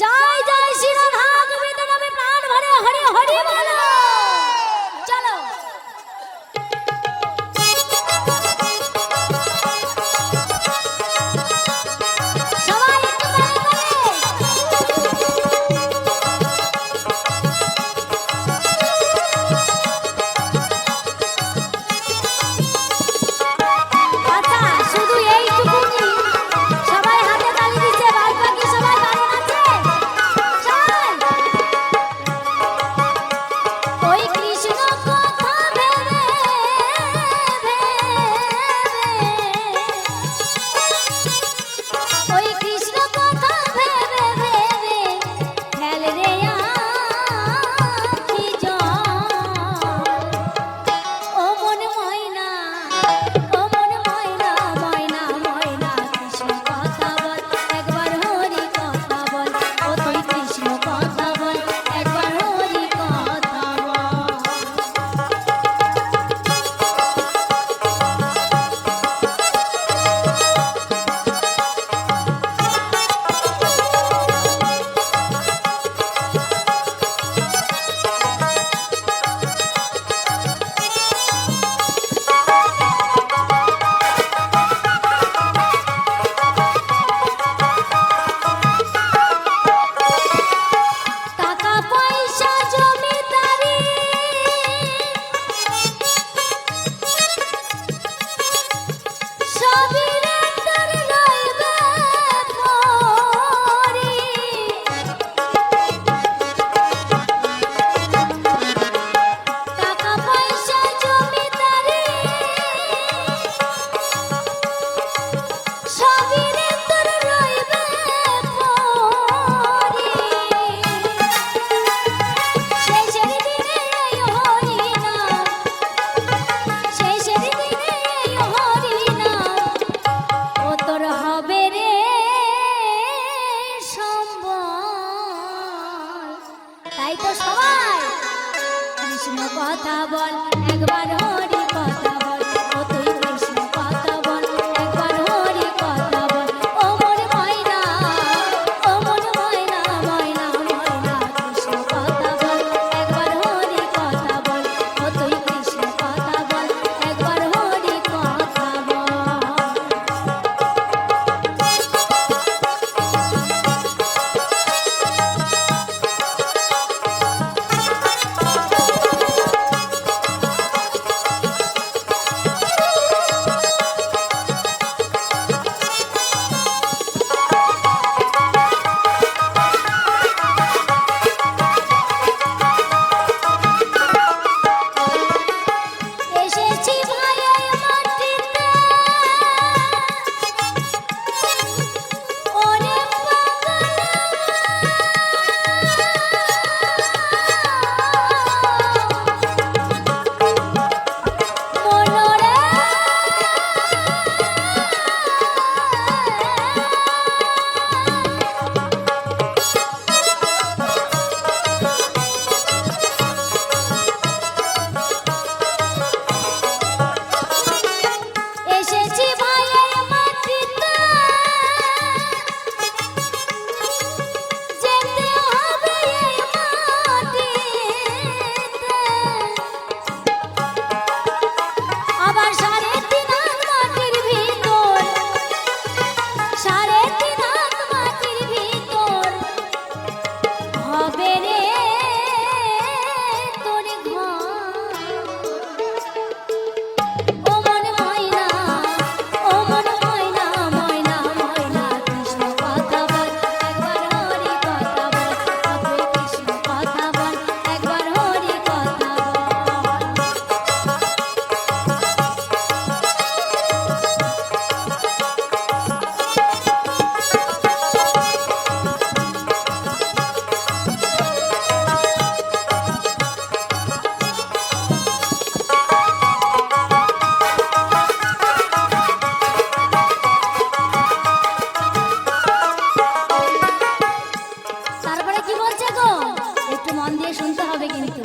জয় জয় শ্রী রাধা গোবিন্দ নামে প্রাণ ভরে হরি হরি বলো। চলো সবাই একটু তালে তালে। আচ্ছা শুধু এইটুকুনি সবাই হাতে তালি দিচ্ছে, বাদ বাকি সবাই বারণ আছে। সবাই ওই কৃষ্ণ কথা ভেবে ওই কৃষ্ণ কথা ভেবে ভেবে ফেল রে আখি জল। ও মন ময়না, ও মন ময়না, ময়না ময়না কৃষ্ণ কথা বল, একবার হরি কথা বল। ও তুই কৃষ্ণ কথা বল, একবার হরি কথা বল। টাকা পয়সা জমিদারি সবই রে তোর রইবে পরি। টাকা পয়সা জমিদারি সবই রে তোর রইবে পরি। শেষের দিনে এই হরি নাম, শেষের দিনে এই হরি নাম, ও তোর হবে রে সম্বল। তাই তো সবাই কৃষ্ণ কথা বল, একবার হরি কথা বল। ও তুই কৃষ্ণ কথা বল, একবার হরি কথা বল। ও মন ময়না, ও মন ময়না, ময়না ময়না কৃষ্ণ কথা বল, একবার হরি কথা বল। ও তুই কৃষ্ণ কথা বল, একবার হরি কথা বল। এসেছি ভাইয়ের মাটিতে, ওরে পাগলা মনরে। এসেছি ভাইয়ের মাটিতে, যেতে হবে এই মাটিতে। আবার 3.5 হাত মাটির ভিতর, 3.5 হাত মাটির ভিতর হবে রে তোর ঘর। ও মন ময়না, ও মন ময়না, ময়না ময়না কৃষ্ণ কথা বল, একবার হরি কথা বল। ও তুই কৃষ্ণ কথা বল, একবার হরি কথা বল। তারপরে কি বলছে গো, একটু মন দিয়ে শুনতে হবে কিন্তু।